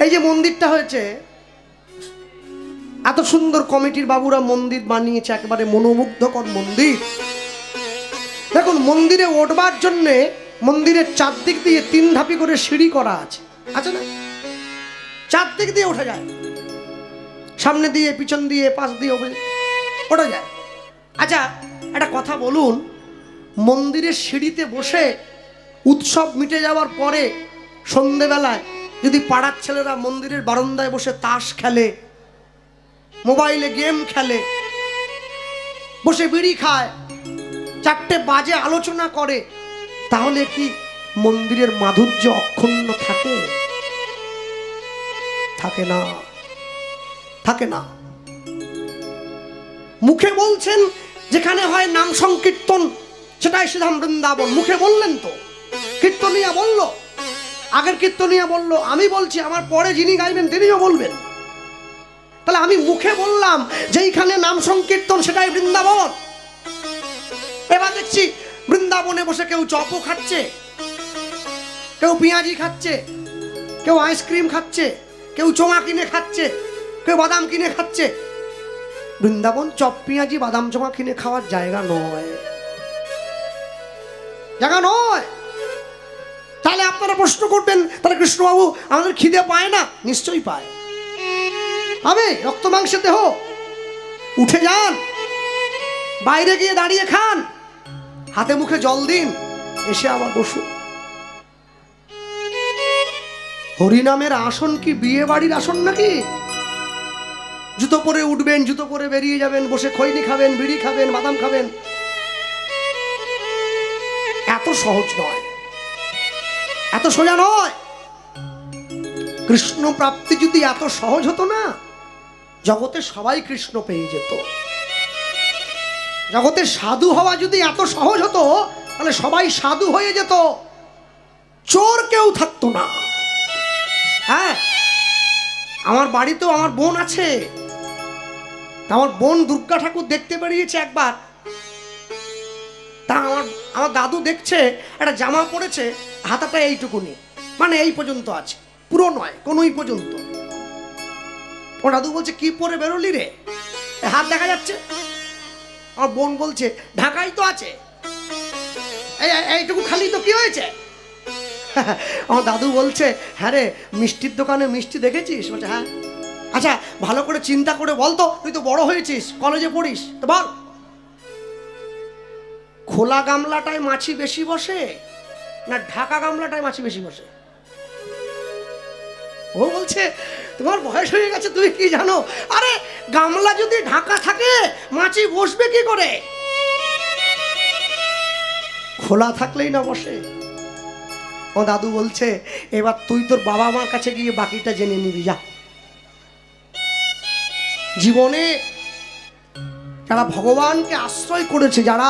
এই যে মন্দিরটা হয়েছে, এত সুন্দর কমিটির বাবুরা মন্দির বানিয়েছে, একেবারে মনোমুগ্ধকর মন্দির। দেখুন, মন্দিরে উঠবার জন্যে মন্দিরের চারদিক দিয়ে 3 ধাপি করে সিঁড়ি করা আছে, আছে না? চারদিক দিয়ে ওঠা যায়, সামনে দিয়ে, পিছন দিয়ে, পাশ দিয়ে ওঠা যায়। আচ্ছা, একটা কথা বলুন, মন্দিরের সিঁড়িতে বসে উৎসব মিটে যাওয়ার পরে সন্ধেবেলায় যদি পাড়ার ছেলেরা মন্দিরের বারান্দায় বসে তাস খেলে, মোবাইলে গেম খেলে, বসে বিড়ি খায়, 4টে বাজে আলোচনা করে, তাহলে কি মন্দিরের মাধুর্য অক্ষুণ্ণ থাকে? থাকে না, থাকে না। মুখে বলছেন যেখানে হয় নাম সংকীর্তন, সেটাই শ্রীধাম বৃন্দাবন। মুখে বললেন তো, কীর্তনিয়া বলল, আগের কীর্তনিয়া বলল, আমি বলছি, আমার পরে যিনি গাইবেন তিনিও বলবেন। তাহলে আমি মুখে বললাম যেইখানে নাম সংকীর্তন সেটাই বৃন্দাবন। এবার দেখছি বৃন্দাবনে বসে কেউ চপও খাচ্ছে, কেউ পেঁয়াজি খাচ্ছে, কেউ আইসক্রিম খাচ্ছে, কেউ চোঙা কিনে খাচ্ছে, কেউ বাদাম কিনে খাচ্ছে। বৃন্দাবন চপ পেঁয়াজি বাদাম চোঙা কিনে খাওয়ার জায়গা নয়, জায়গা নয়। তাহলে আপনারা প্রশ্ন করবেন, তাহলে কৃষ্ণবাবু আমাদের খিদে পায় না? নিশ্চয়ই পায়, হবে। রক্ত মাংসের দেহ, উঠে যান, বাইরে গিয়ে দাঁড়িয়ে খান, হাতে মুখে জল দিন, এসে আবার বসুন। হরিনামের আসন কি বিয়ে বাড়ির আসন নাকি? জুতো পরে উঠবেন, জুতো পরে বেরিয়ে যাবেন, বসে খৈনি খাবেন, বিড়ি খাবেন, বাদাম খাবেন। এত সহজ নয়, এত সোজা নয়। কৃষ্ণ প্রাপ্তি যদি এত সহজ হতো না, জগতে সবাই কৃষ্ণ পেয়ে যেত। জগতে সাধু হওয়া যদি এত সহজ হতো, তাহলে সবাই সাধু হয়ে যেত, চোর কেউ থাকতো না। হ্যাঁ, আমার বাড়িতেও আমার বোন আছে। আমার বোন দুর্গা ঠাকুর দেখতে বেরিয়েছে একবার। তা আমার দাদু দেখছে একটা জামা পরেছে, হাতাটা এইটুকুনি, মানে এই পর্যন্ত আছে, পুরো নয়, কোনোই পর্যন্ত। ও দাদু বলছে, কি পরে বেরোলি রে, হাত দেখা যাচ্ছে? আমার বোন বলছে, ঢাকাই তো আছে, এইটুকু খালি তো কি হয়েছে? আমার দাদু বলছে, হ্যাঁ রে, মিষ্টির দোকানে মিষ্টি দেখেছিস? বলছে হ্যাঁ। আচ্ছা, ভালো করে চিন্তা করে বল তো, তুই তো বড় হয়েছিস, কলেজে পড়িস, তো বল, খোলা গামলাটায় মাছি বেশি বসে না ঢাকা গামলাটায় মাছি বেশি বসে? ও বলছে, তোমার বয়স হয়ে গেছে, তুমি কি জানো? আরে, গামলা যদি ঢাকা থাকে মাছি বসবে কি করে? খোলা থাকলেই না বসে। ও দাদু বলছে, এবার তুই তোর বাবা মার কাছে গিয়ে বাকিটা জেনে নিবি, যা। জীবনে যারা ভগবানকে আশ্রয় করেছে, যারা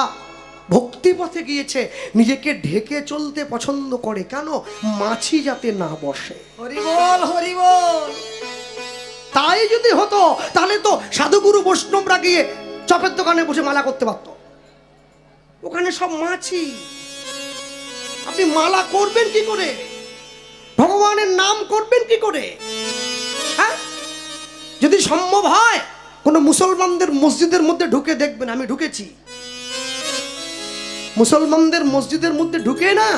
ভক্তি পথে গিয়েছে, নিজেকে ঢেকে চলতে পছন্দ করে, কেন? মাছি যাতে না বসে। হরি বল, হরি বল। তাই যদি হতো, তাহলে তো সাধুগুরু বৈষ্ণবরা গিয়ে চপের দোকানে বসে মালা করতে পারত। ওখানে সব মাছি, আপনি মালা করবেন কি করে? ভগবানের নাম করবেন কি করে? হ্যাঁ, যদি সম্ভব হয় কোন মুসলমানদের মসজিদের মধ্যে ঢুকে দেখবেন, আমি ঢুকেছি। মুসলমানদের মসজিদের মধ্যে ঢুকে না,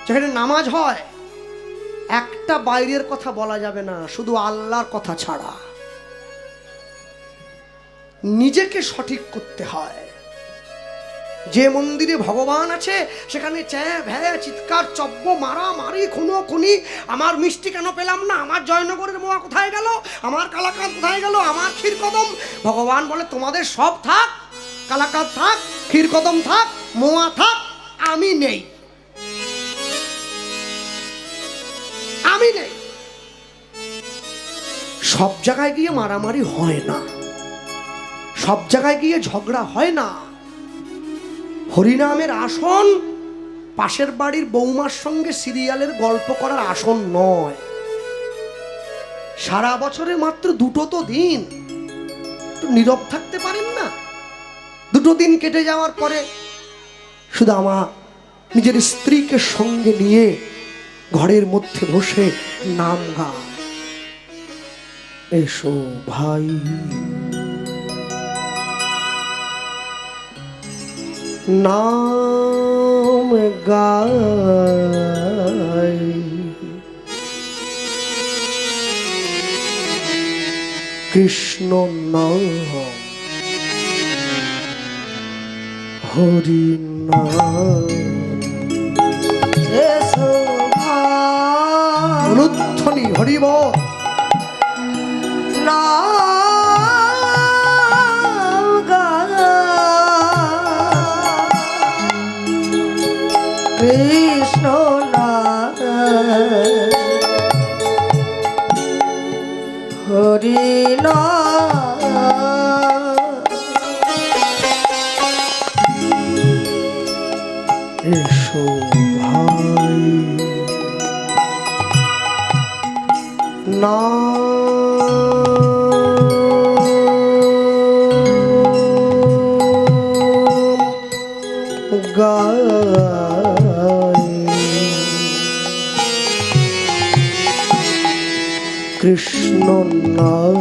যেখানে নামাজ হয়, একটা বাইরের কথা বলা যাবে না, শুধু আল্লাহর কথা ছাড়া। নিজেকে সঠিক করতে হয়। যে মন্দিরে ভগবান আছে সেখানে চ্যাঁ ভ্যা, চিৎকার, চব্য, মারামারি, খুনোখুনি, আমার মিষ্টি কেন পেলাম না, আমার জয়নগরের মোয়া কোথায় গেল, আমার কালাকাঁদ কোথায় গেল, আমার ক্ষীরকদম। ভগবান বলে, তোমাদের সব থাক, কালাকাঁদ থাক, ক্ষীরকদম থাক, মোয়া থাক, আমি নেই, আমি নেই। সব জায়গায় গিয়ে মারামারি হয় না, সব জায়গায় গিয়ে ঝগড়া হয় না। হরিনামের আসন পাশের বাড়ির বৌমার সঙ্গে সিরিয়ালের গল্প করার আসন নয়। সারা বছরে মাত্র 2টো তো দিন, একটু নীরব থাকতে পারেন না? 2টো দিন কেটে যাওয়ার পরে শুধু আমার নিজের স্ত্রীকে সঙ্গে নিয়ে ঘরের মধ্যে বসে নাম গায়। এসো ভাই নাম গাই, কৃষ্ণ নাম হরি নাম। অনুধ্বনি হরি বল। কৃষ্ণ হরি এসো ভাই নাম গাই, কৃষ্ণ নাম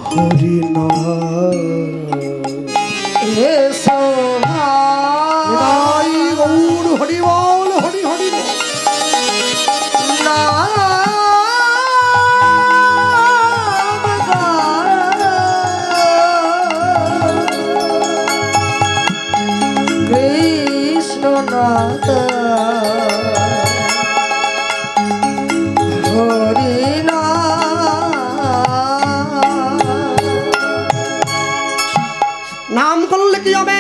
হরি নাম। এসো নিতাই গৌর হরি বল, হরি হরি বল। কৃষ্ণ হরি নাম করলে কি হবে?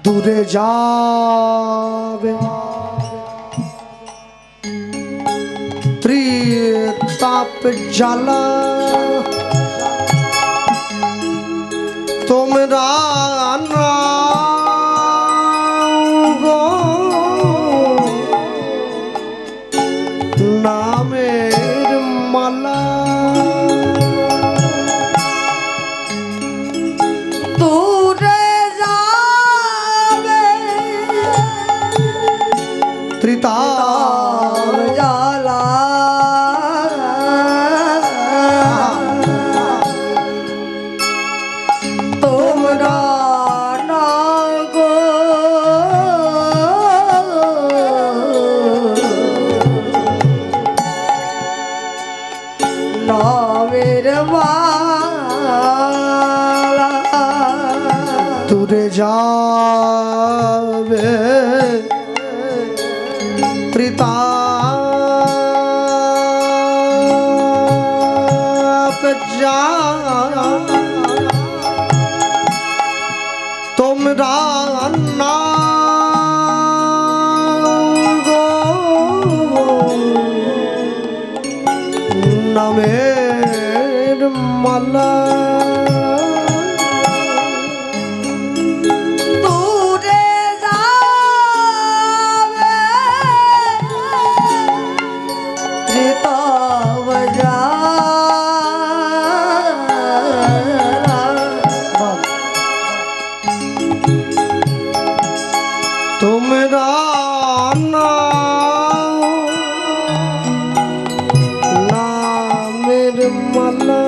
দূরে যাবে ত্রিতাপ জ্বালা, তোমরা নামের মালা। দূরে যাবে ত্রিতাপ জ্বালা, তোমরা নামের মালা। দূরে যাবে ত্রিতাপ জ্বালা, তোমরা নামের মালা। দূরে যাবে ত্রিতাপ জ্বালা, তোমরা নামের মালা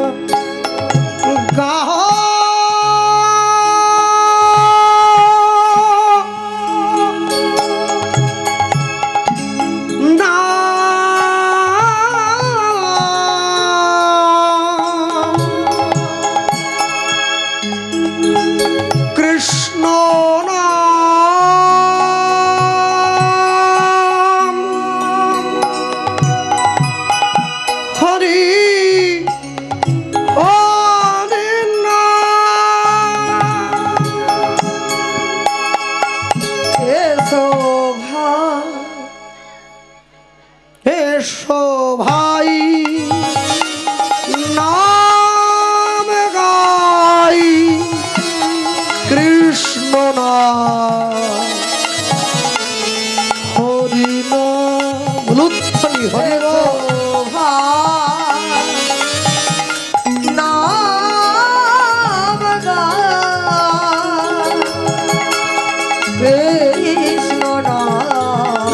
কৃষ্ণ নাম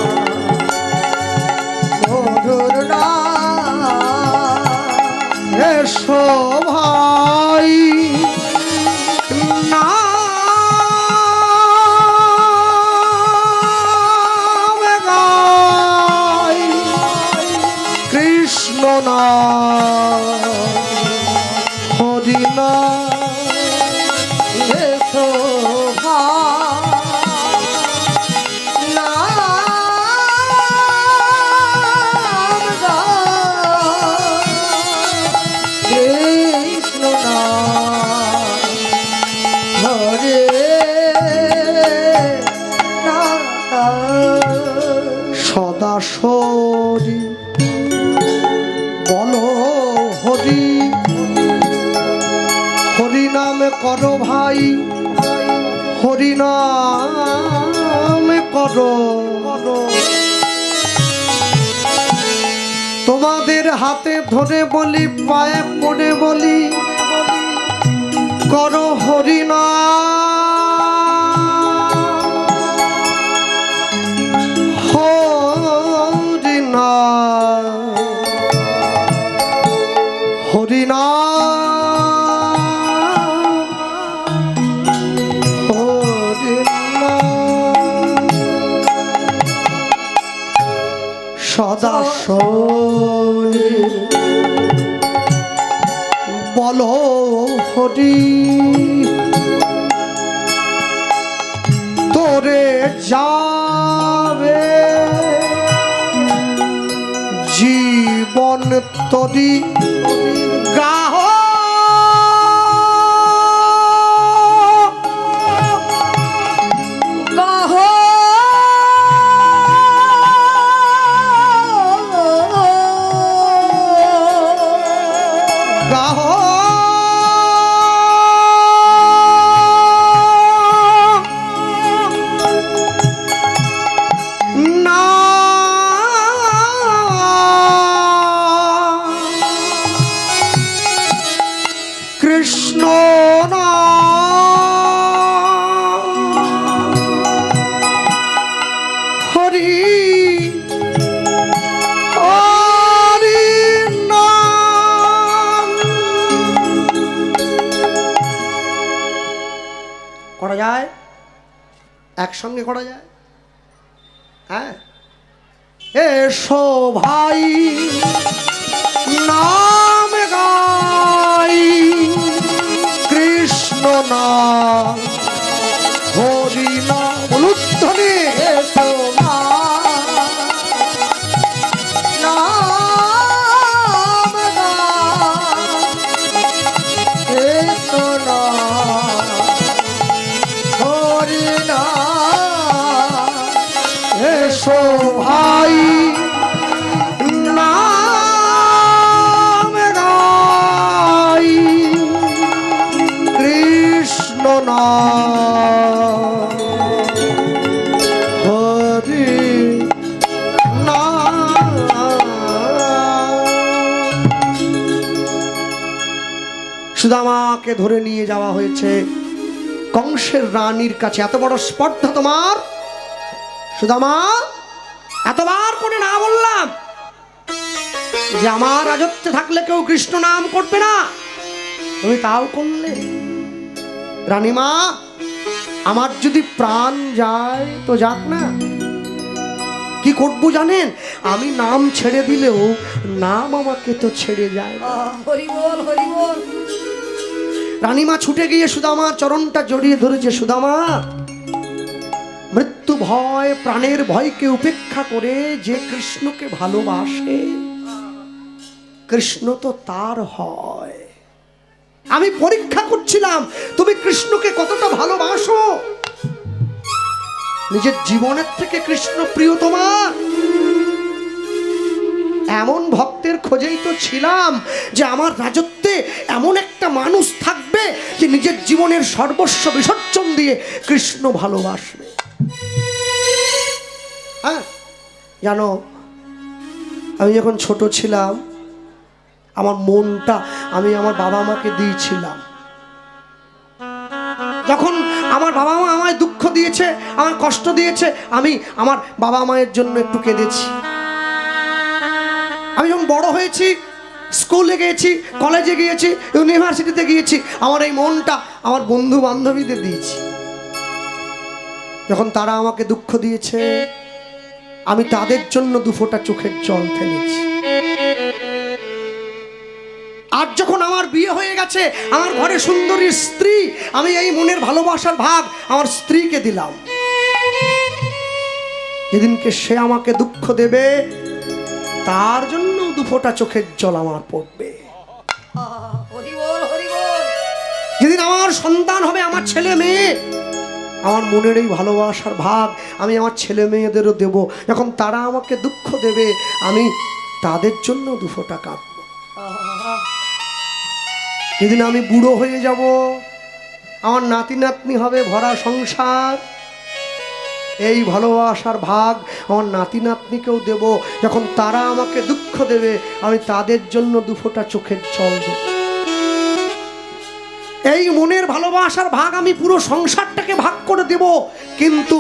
মধুর নাম। এসো ভাই নাম গাই, কৃষ্ণ নাম হরি নাম। এসো ভাই নাম গাই, কৃষ্ণ নাম হরে নাম। সদা সরি বলো হরি, হরি নাম করো ভাই, হরি নাম করো। তোমাদের হাতে ধরে বলি, পায়ে পড়ে বলি, করো হরি নাম, হরি নাম, হরি নাম, হরি নাম। সদা সরি বলো হরি, তোরে যাবে জীবন তরি গাহ। গাহ গাহ না কৃষ্ণ না হরি হরি নাম। করা যায়, একসঙ্গে করা যায়। হ্যাঁ, এসো ভাই নাম গাই, কৃষ্ণ নাম হরি নাম। বলুন ধ্বনি। এসো নাম গাই, এসো নাম হরি নাম। এসো ভাই নাম গাই, কৃষ্ণ নাম হরি নাম। সুদামাকে ধরে নিয়ে যাওয়া হয়েছে কংসের রানীর কাছে। এত বড় স্পর্ধা তোমার সুদামা? এতবার করে না বললাম যে আমার রাজত্বে থাকলে কেউ কৃষ্ণ নাম করবে না, তুমি তাও করলে। রানীমা, আমার যদি প্রাণ যায় তো যাক না, কি করবো জানেন? আমি নাম ছেড়ে দিলেও নাম আমাকে তো ছেড়ে যায় না। হরি বল হরি বল। রানীমা ছুটে গিয়ে সুদামার চরণটা জড়িয়ে ধরেছে। সুদামা, মৃত্যু ভয়, প্রাণের ভয়কে উপেক্ষা করে যে কৃষ্ণকে ভালোবাসে, কৃষ্ণ তো তার হয়। আমি পরীক্ষা করছিলাম তুমি কৃষ্ণকে কতটা ভালোবাসো। নিজের জীবনের থেকে কৃষ্ণ প্রিয় তোমার। এমন ভক্তের খোঁজেই তো ছিলাম যে আমার রাজত্বে এমন একটা মানুষ থাকবে যে নিজের জীবনের সর্বস্ব বিসর্জন দিয়ে কৃষ্ণ ভালোবাসবে। হ্যাঁ, জানো, আমি যখন ছোট ছিলাম আমার মনটা আমি আমার বাবা মাকে দিয়েছিলাম। যখন আমার বাবা মা আমায় দুঃখ দুঃখ দিয়েছে, আমার কষ্ট দিয়েছে, আমি আমার বাবা মায়ের জন্য একটু কেঁদেছি। আমি যখন বড় হয়েছি, স্কুলে গিয়েছি, কলেজে গিয়েছি, ইউনিভার্সিটিতে গিয়েছি, আমার এই মনটা আমার বন্ধু বান্ধবীদের দিয়েছি। যখন তারা আমাকে দুঃখ দিয়েছে, আমি তাদের জন্য দুফোঁটা চোখের জল ফেলেছি। আর যখন আমার বিয়ে হয়ে গেছে, আমার ঘরে সুন্দরী স্ত্রী, আমি এই মনের ভালোবাসার ভাগ আমার স্ত্রীকে দিলাম। যেদিনকে সে আমাকে দুঃখ দেবে, তার জন্য দুফোঁটা চোখের জল আমার পড়বে। হরি বল, হরি বল। যেদিন আমার সন্তান হবে, আমার ছেলে মেয়ে, আমার মনের এই ভালোবাসার ভাগ আমি আমার ছেলে মেয়েদেরও দেব। যখন তারা আমাকে দুঃখ দেবে, আমি তাদের জন্য দুফোঁটা কাঁদব। যেদিন আমি বুড়ো হয়ে যাব, আমার নাতি নাতনি হবে, ভরা সংসার, এই ভালোবাসার ভাগ আমার নাতি নাতনিকেও দেব। যখন তারা আমাকে দুঃখ দেবে, আমি তাদের জন্য দুফোঁটা চোখের জল দেব। এই মনের ভালোবাসার ভাগ আমি পুরো সংসারটাকে ভাগ করে দেব। কিন্তু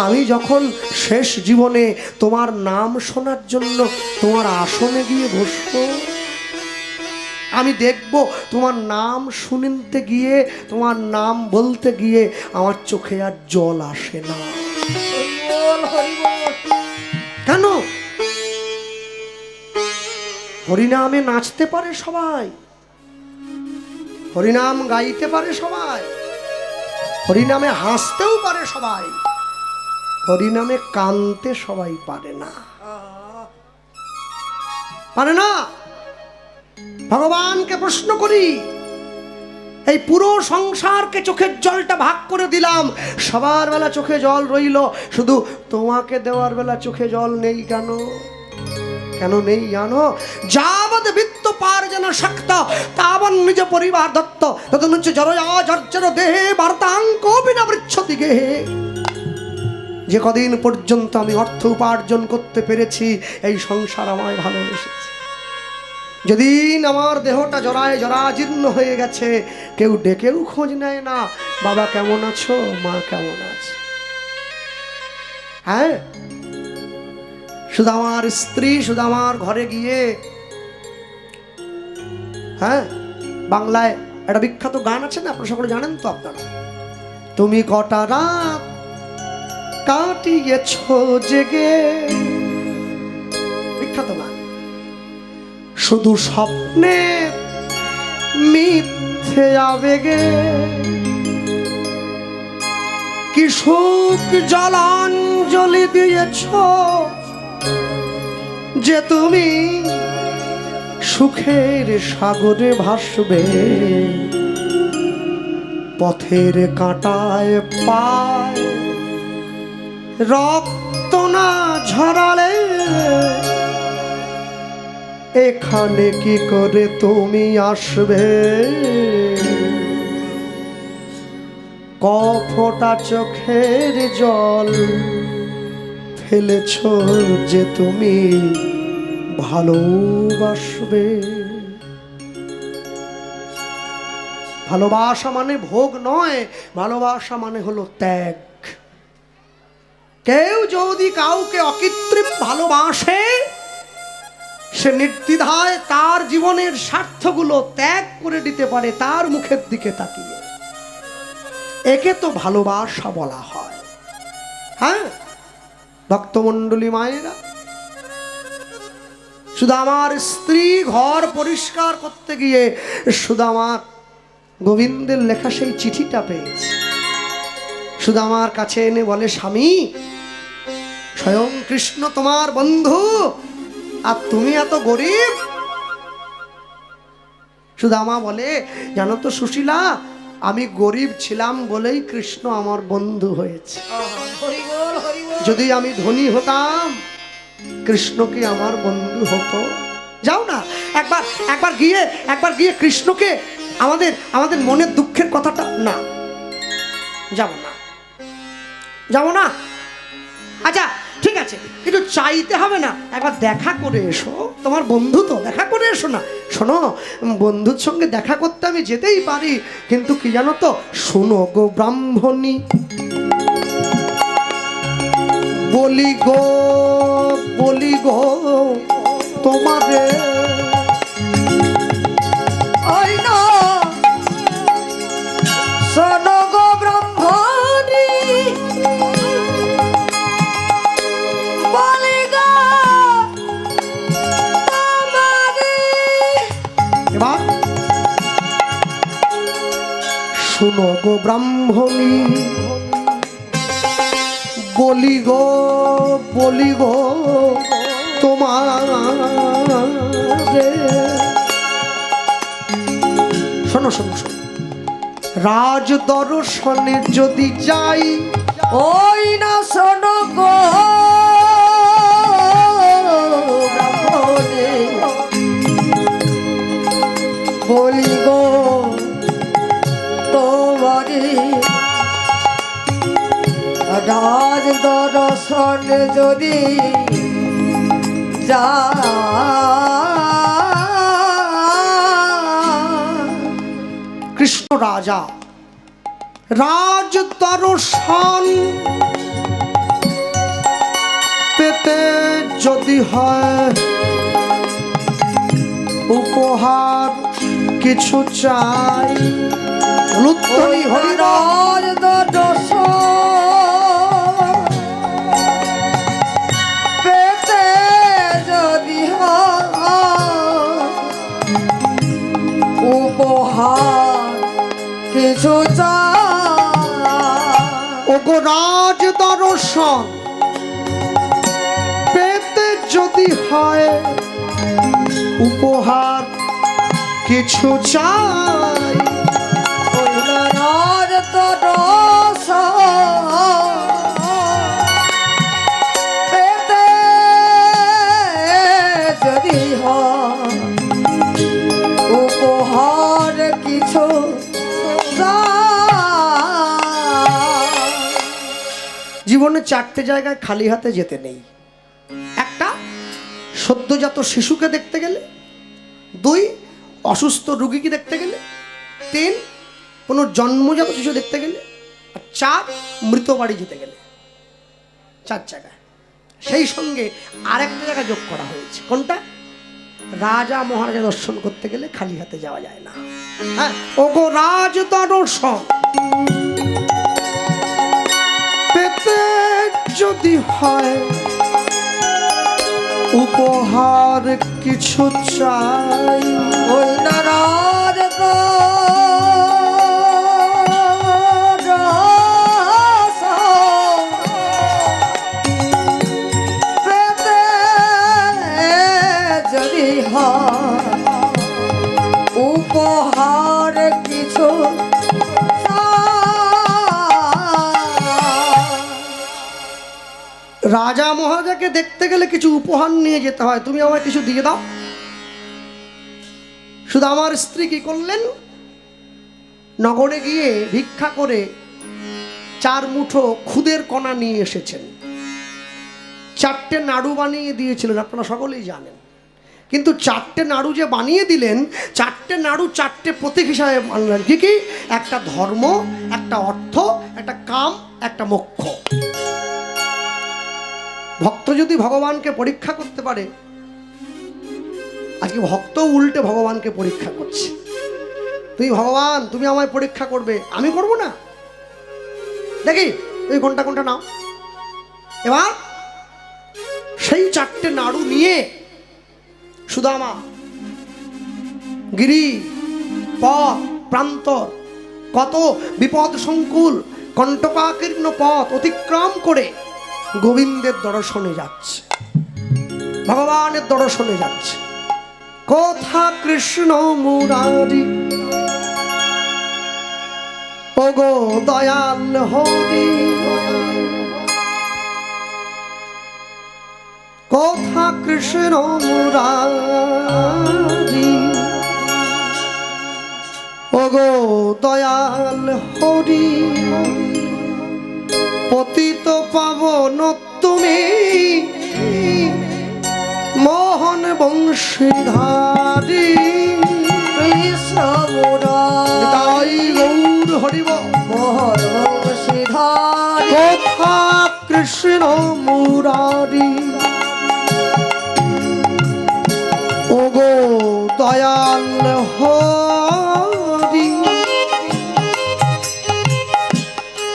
আমি যখন শেষ জীবনে তোমার নাম শোনার জন্য তোমার আসনে গিয়ে বসবো, আমি দেখব তোমার নাম শুনতে গিয়ে, তোমার নাম বলতে গিয়ে আমার চোখে আর জল আসে না। হরি বল, হরি বল। কেন? হরিনামে নাচতে পারে সবাই, হরিনাম গাইতে পারে সবাই, হরিনামে হাসতেও পারে সবাই, হরিনামে কাঁদতে সবাই পারে না। পারে না। ভগবানকে প্রশ্ন করি, এই পুরো সংসারকে চোখের জলটা ভাগ করে দিলাম, সবার বেলা চোখে জল রইল, শুধু তোমাকে দেওয়ার বেলা চোখে জল নেই কেন? কেন নেই জানো? যাবৎ বৃত্ত পার যেন শক্ত, তাবৎ নিজ পরিবার দত্ত, তদনুচ্চ জরয়া জর্জর দেহে বার্তাঙ্ক বিনা বৃচ্ছতি গেহে। যে কদিন পর্যন্ত আমি অর্থ উপার্জন করতে পেরেছি, এই সংসার আমায় ভালোবেসেছে। যেদিন আমার দেহটা জরায় জরাজীর্ণ হয়ে গেছে, কেউ ডেকেও খোঁজ নেয় না, বাবা কেমন আছো, মা কেমন আছে। হ্যাঁ, শুধু আমার স্ত্রী, শুধু আমার ঘরে গিয়ে, হ্যাঁ, বাংলায় একটা বিখ্যাত গান আছে না, আপনারা সকলে জানেন তো আপনারা, তুমি কটা রাত কাটিয়েছ জেগে, বিখ্যাত গান। শুধু স্বপ্নে মিথ্যে আবেগে, কি সুখ জলাঞ্জলি দিয়েছ যে তুমি সুখের সাগরে ভাসবে, পথের কাঁটায় পায় রক্ত না ঝরালে, এখানে কি করে তুমি আসবে? কফোঁটা চোখের জল ফেলেছ যে তুমি ভালোবাসবে। ভালোবাসা মানে ভোগ নয়, ভালোবাসা মানে হলো ত্যাগ। কেউ যদি কাউকে অকৃত্রিম ভালোবাসে, সে নির্দ্বিধায় তার জীবনের স্বার্থগুলো ত্যাগ করে দিতে পারে তার মুখের দিকে তাকিয়ে। একে তো ভালোবাসা বলা হয়। হ্যাঁ ভক্তমণ্ডলী মায়েরা, শুধু আমার স্ত্রী ঘর পরিষ্কার করতে গিয়ে শুধু আমার গোবিন্দের লেখা সেই চিঠিটা পেয়েছি, শুধু আমার কাছে এনে বলে, স্বামী স্বয়ং কৃষ্ণ তোমার বন্ধু, আর তুমি এত গরিব। সুদামা বলে, জানো তো সুশীলা, আমি গরিব ছিলাম বলেই কৃষ্ণ আমার বন্ধু হয়েছে। যদি আমি ধনী হতাম, কৃষ্ণ কি আমার বন্ধু হতো? যাও না, একবার গিয়ে কৃষ্ণকে আমাদের মনের দুঃখের কথাটা, না যাব না। আচ্ছা ঠিক আছে, কিন্তু চাইতে হবে না, একবার দেখা করে এসো, তোমার বন্ধু তো, দেখা করে এসো না। শোনো, বন্ধুর সঙ্গে দেখা করতে আমি যেতেই পারি, কিন্তু কি জানো তো, শোনো গো ব্রাহ্মণী, বলি গো তোমারে ওই না শোনো গো ব্রহ্মণী বলি গো তোমারে। এবার শুনো গো ব্রাহ্মণী বলি গো তোমারে শোনো শোনো শোনো রাজ দর্শনে যদি যাই ওই না শোনো গো ব্রাহ্মণী বলি গো তোমারে রাজ দর্শন যদি যা কৃষ্ণ রাজা রাজ দর্শন পেতে যদি হয় উপহার কিছু চাই লুত্তনি হরিরাজ রাজ দর্শন পেতে যদি উপহার কিছু ওগো রাজ দর্শন পেতে যদি হয় উপহার কিছু চাই রাজ দর্শন পেতে যদি উপহার কিছু জীবনে চারটে জায়গায় খালি হাতে যেতে নেই। একটা সদ্যজাত শিশুকে দেখতে গেলে, দুই অসুস্থ রোগীকে দেখতে গেলে, তিন কোনো জন্মজাত শিশু দেখতে গেলে, আর চার মৃত বাড়ি যেতে গেলে। চার জায়গায় সেই সঙ্গে আরেকটা জায়গা যোগ করা হয়েছে। কোনটা? রাজা মহারাজা দর্শন করতে গেলে খালি হাতে যাওয়া যায় না। হ্যাঁ, ওগো রাজ দর্শন পেতে যদি হয় উপহার কিছু চাই ওই না রাজ পেতে যদি উপহার কিছু রাজা মহারাজাকে দেখতে গেলে কিছু উপহার নিয়ে যেতে হয়। তুমি আমায় কিছু দিয়ে দাও। শুধু আমার স্ত্রী কি করলেন, নগরে গিয়ে ভিক্ষা করে 4 মুঠো খুদের কণা নিয়ে এসেছেন। 4টে নাড়ু বানিয়ে দিয়েছিলেন, আপনারা সকলেই জানেন। কিন্তু 4টে নাড়ু যে বানিয়ে দিলেন, 4টে নাড়ু 4টে প্রতীক হিসাবে মানলেন। কি কি? একটা ধর্ম, একটা অর্থ, একটা কাম, একটা মোক্ষ। ভক্ত যদি ভগবানকে পরীক্ষা করতে পারে, আজকে ভক্ত উল্টে ভগবানকে পরীক্ষা করছে। তুমি ভগবান, তুমি আমায় পরীক্ষা করবে, আমি করব না। দেখি তুমি কোনটা কোনটা নাও। এবার সেই 4টে নাড়ু নিয়ে সুদামা গিরি পথ প্রান্তর কত বিপদ সংকুল কণ্টকাকীর্ণ পথ অতিক্রম করে গোবিন্দের দর্শনে যাচ্ছে, ভগবানের দর্শনে যাচ্ছে। কোথা কৃষ্ণ মুরারি ওগো দয়াল হরি, কোথা কৃষ্ণ মুরারি ওগো দয়াল হরি, পতিত পাবন তুমি মোহন বংশীধারী। কৃষ্ণ মুরারি গৌর হরিব মোহন বংশীধারী, কোথা কৃষ্ণ মুরারি ওগো দয়াল হরি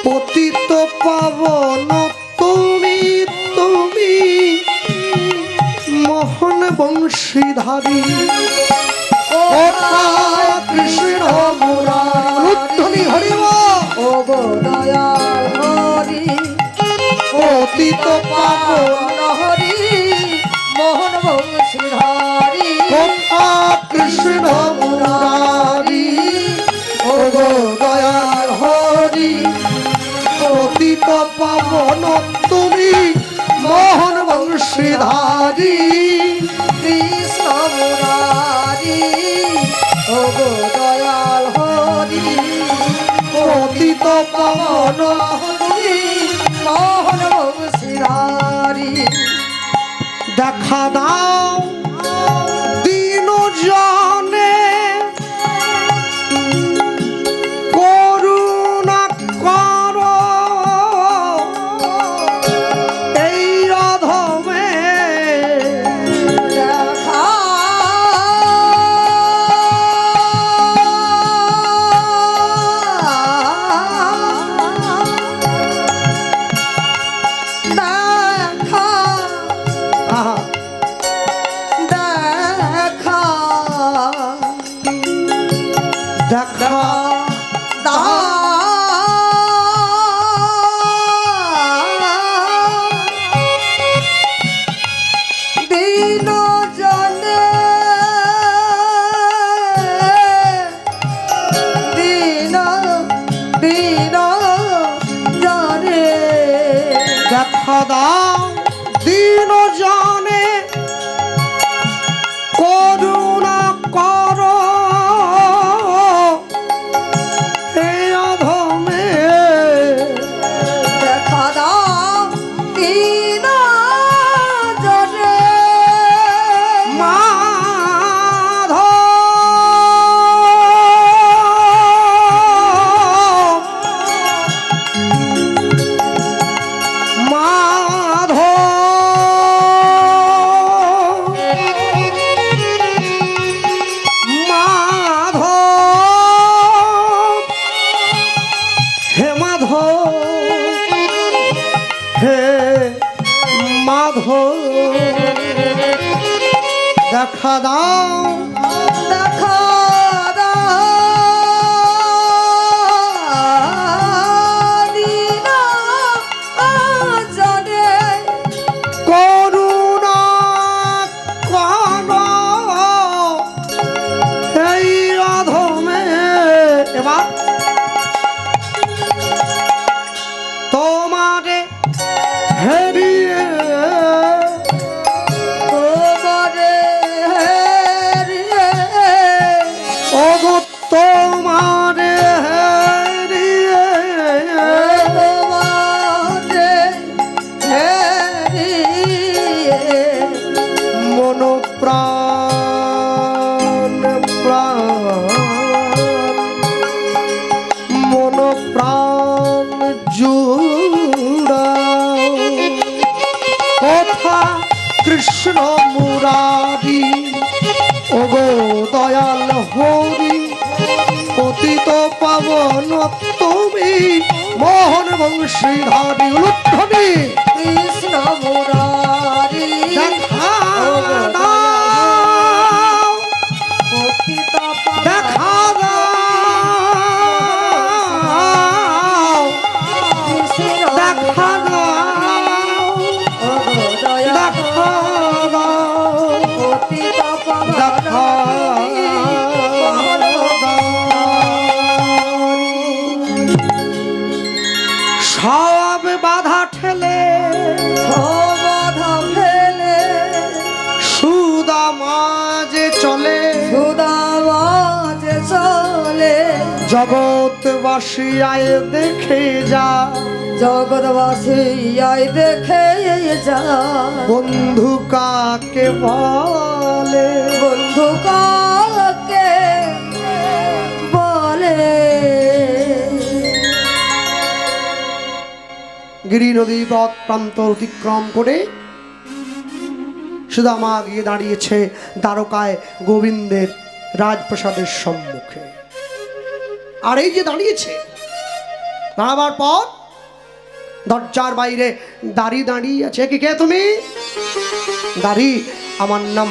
পতিত পাবন তুমি তুমি মোহন বংশীধারী কৃষ্ণ মুরারি হরি ও গো দয়াল হরি পতিত পাবন হরি মোহন বংশীধারী কৃষ্ণ মুরারি ও গো দয়াল হরি পতিত পাবন তুমি মোহন বংশীধারী কৃষ্ণ মুরারি ও গো দয়াল হরি পতিত পাবন তুমি মোহন বংশীধারী দেখা দাও দিন জনে করুণা কর এই অধমে দেখা দেখা আহা, দেখা দেখা দিন জনে দিন দিন জনে দেখা দাও দিন জনে করুণা কর এই অধমে দেখা দাও দিন জনে মাধব মাধব মাধব হে মাধব হে মাধব দেখা দাও দেখা দিন জনে করুণা কর এই অধমে এবার তোমারে হেরিয়ে তোমারে হেরিয়ে ওগো তোমারে হেরিয়ে তোমারে হেরিয়ে মন প্রাণ মন প্রাণ জুড়াও কথা কৃষ্ণ মুরারি ওগো দয়াল হরি পতিত পাবন তুমি মোহন বংশীধারী উলুধ্বনি কৃষ্ণ মুরারি দেখা দাও পতিত দেখা দাও কৃষ্ণ দেখা দাও দেখা দাও পতিত দেখা সব বাধা ঠেলে বাধা ফেলে সুদামাজে চলে সুদামাজ চলে জগৎবাসী আয় দেখে যা জগৎবাসী আয় দেখে যা বন্ধু কাকে বলে বন্ধু কাকে বলে গিরি নদী পথ প্রান্ত অতিক্রম করে সুদামা গিয়ে দাঁড়িয়েছে দ্বারকায় গোবিন্দের রাজপ্রাসাদের সম্মুখে। আর এই যে দাঁড়িয়েছে, দাঁড়াবার পর দরজার বাইরে দাঁড়িয়ে দাঁড়িয়ে আছে। কি কে তুমি? দাঁড়ি, আমার নাম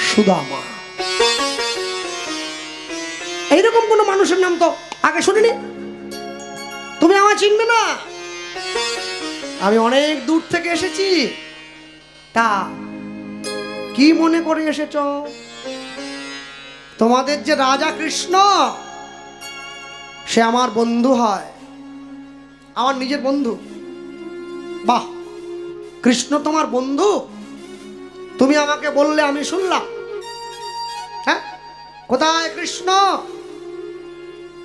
সুদামা। এইরকম কোন মানুষের নাম তো আগে শুনিনি। তুমি আমায় চিনবে না, আমি অনেক দূর থেকে এসেছি। তা কি মনে করে এসেছ? তোমাদের যে রাজা কৃষ্ণ, সে আমার বন্ধু হয়, আমার নিজের বন্ধু। বাহ, কৃষ্ণ তোমার বন্ধু? তুমি আমাকে বললে, আমি শুনলাম। হ্যাঁ, কোথায় কৃষ্ণ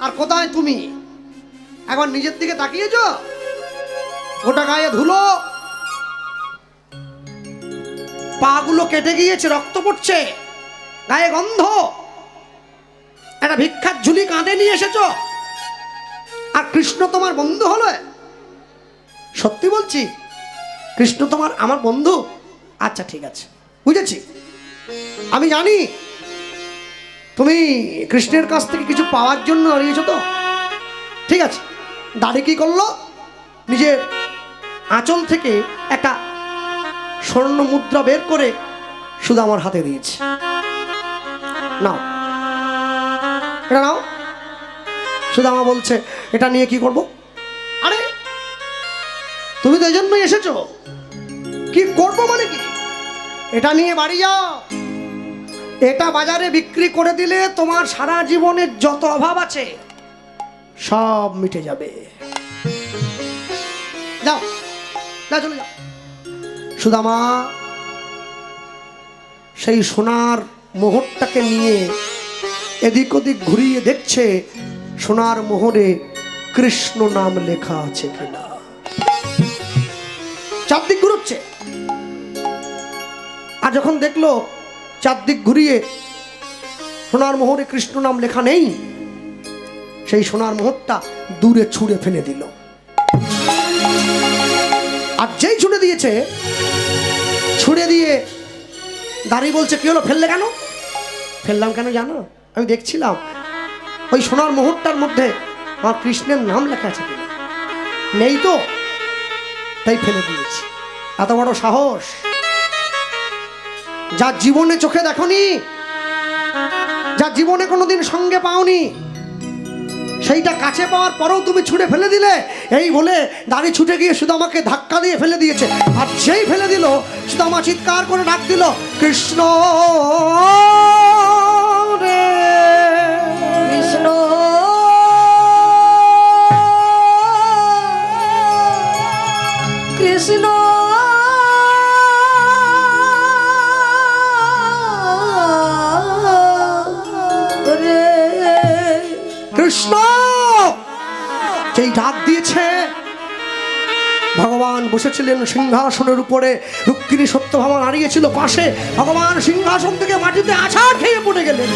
আর কোথায় তুমি? একবার নিজের দিকে তাকিয়েছ? গোটা গায়ে ধুলো, পাগুলো কেটে গিয়েছে, রক্ত পড়ছে, গায়ে গন্ধ, একটা ভিক্ষার ঝুলি কাঁধে নিয়ে এসেছো, আর কৃষ্ণ তোমার বন্ধু হলো? সত্যি বলছি, কৃষ্ণ তোমার আমার বন্ধু? আচ্ছা ঠিক আছে, বুঝেছি। আমি জানি তুমি কৃষ্ণের কাছ থেকে কিছু পাওয়ার জন্য দাঁড়িয়েছো তো। ঠিক আছে, দাঁড়িয়ে কি করলো? নিজের আঁচল থেকে একটা স্বর্ণ মুদ্রা বের করে শুধু আমার হাতে দিয়েছে। নাও, এটা নাও। শুধু আমার বলছে, এটা নিয়ে কি করব? আরে তুমি তো এই জন্যই এসেছো। কি করবো মানে কি? এটা নিয়ে বাড়ি যাও। এটা বাজারে বিক্রি করে দিলে তোমার সারা জীবনের যত অভাব আছে সব মিটে যাবে। যাও, না চলে যাও। সুদামা সেই সোনার মোহরটাকে নিয়ে এদিক ওদিক ঘুরিয়ে দেখছে সোনার মোহরে কৃষ্ণ নাম লেখা আছে কিনা। চারদিক ঘুরছে, আর যখন দেখলো চারদিক ঘুরিয়ে সোনার মোহরে কৃষ্ণ নাম লেখা নেই, সেই সোনার মোহরটা দূরে ছুঁড়ে ফেলে দিল। আর যেই ছুঁড়ে দিয়েছে, ছুঁড়ে দিয়ে দাঁড়িয়ে বলছে, কি হলো, ফেললে কেন? ফেললাম কেন জানো? আমি দেখছিলাম ওই সোনার মোহরটার মধ্যে আমার কৃষ্ণের নাম লেখা আছে কিনা। নেই তো, তাই ফেলে দিয়েছি। এত বড় সাহস! যা জীবনে চোখে দেখনি, যা জীবনে কোনোদিন সঙ্গে পাওনি, সেইটা কাছে পাওয়ার পরেও তুমি ছুঁড়ে ফেলে দিলে। এই বলে দাঁড়ি ছুটে গিয়ে সুদামাকে ধাক্কা দিয়ে ফেলে দিয়েছে। আর যেই ফেলে দিল, সুদামা চিৎকার করে ডাক দিল, কৃষ্ণ রে কৃষ্ণ কৃষ্ণ রে কৃষ্ণ। যেই ডাক দিয়েছে, ভগবান বসেছিলেন সিংহাসনের উপরে, রুক্মিণী সত্যভামা দাঁড়িয়েছিল পাশে। ভগবান সিংহাসন থেকে মাটিতে আছাড় খেয়ে পড়ে গেলেন।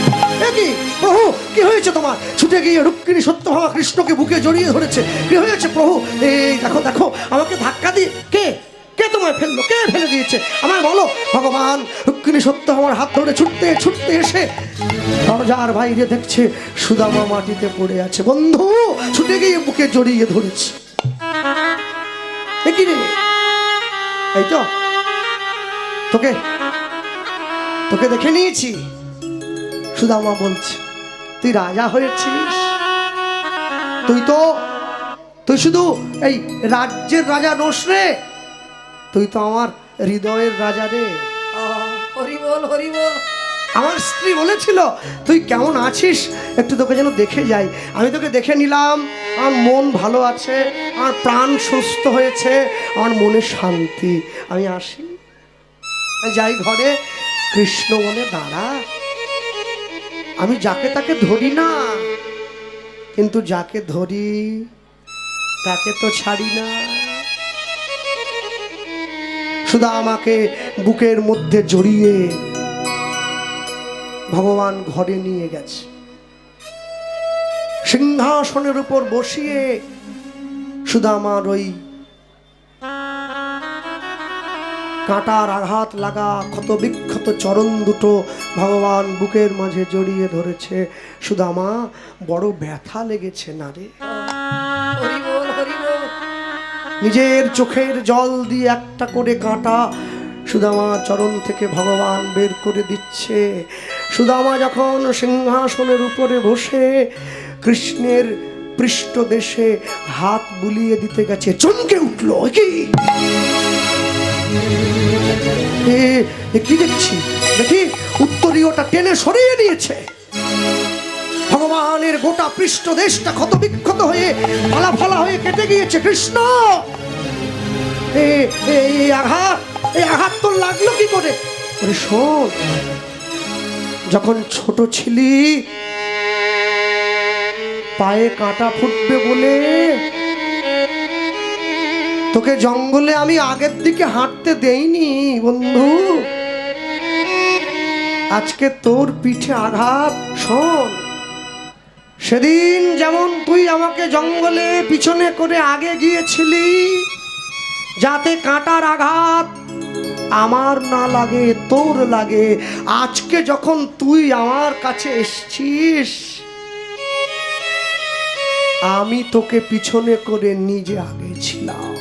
কি প্রভু, কি হয়েছে তোমার? ছুটে গিয়ে রুক্মিণী সত্যভামা কৃষ্ণকে বুকে জড়িয়ে ধরেছে। কি হয়েছে প্রভু? এই দেখো দেখো, আমাকে ধাক্কা দিয়ে কে কে তোমায় ফেললো? কে ফেলে দিয়েছে আমায় বলো। ভগবান রুক্মিণী সত্যভামার হাত ধরে ছুটতে ছুটতে এসে দরজার বাইরে দেখছে সুদামা মাটিতে পড়ে আছে। বন্ধু ছুটে গিয়ে বুকে জড়িয়ে ধরেছে। কি রে, এই তো তোকে তোকে দেখে নিয়েছি। সুদামা বলছে, তুই রাজা হয়েছিস? তুই শুধু এই রাজ্যের রাজা নোস রে, তুই তো আমার হৃদয়ের রাজা রে। হরি বল, হরি বল। আমার স্ত্রী বলেছিল, তুই কেমন আছিস, একটু তোকে যেন দেখে যাই। আমি তোকে দেখে নিলাম, আমার মন ভালো আছে, আমার প্রাণ সুস্থ হয়েছে, আমার মনে শান্তি। আমি আসি, যাই ঘরে। কৃষ্ণ বলে, দাঁড়া, আমি যাকে তাকে ধরি না, কিন্তু যাকে ধরি তাকে তো ছাড়ি না। শুধু আমাকে বুকের মধ্যে জড়িয়ে ভগবান ঘরে নিয়ে গেছে, সিংহাসনের উপর বসিয়ে শুধু আমার ওই কাঁটার আঘাত লাগা ক্ষত বিক্ষত চরণ দুটো ভগবান বুকের মাঝে জড়িয়ে ধরেছে। সুদামা, বড় ব্যথা লেগেছে না রে? হরি বল হরি বল। নিজের চোখের জল দিয়ে একটা করে কাঁটা সুদামা চরণ থেকে ভগবান বের করে দিচ্ছে। সুদামা যখন সিংহাসনের উপরে বসে কৃষ্ণের পৃষ্ঠদেশে হাত বুলিয়ে দিতে গেছে, চমকে উঠলো। কি কি দেখছি? দেখি উত্তরীয়টা টেনে সরিয়ে দিয়েছে। ভগবানের গোটা পৃষ্ঠদেশটা ক্ষত বিক্ষত হয়ে ফালা ফালা হয়ে কেটে গিয়েছে। কৃষ্ণ, এই আঘাত তোর লাগলো কি করে? শোন, যখন ছোট ছিলি পায়ে কাঁটা ফুটবে বলে তোকে জঙ্গলে আমি আগের দিকে হাঁটতে দেইনি বন্ধু। আজকে তোর পিঠে আঘাত। শোন, সেদিন যেমন তুই আমাকে জঙ্গলে পিছনে করে আগে গিয়েছিলি যাতে কাঁটার আঘাত আমার না লাগে, তোর লাগে, আজকে যখন তুই আমার কাছে এসছিস আমি তোকে পিছনে করে নিজে আগে ছিলাম।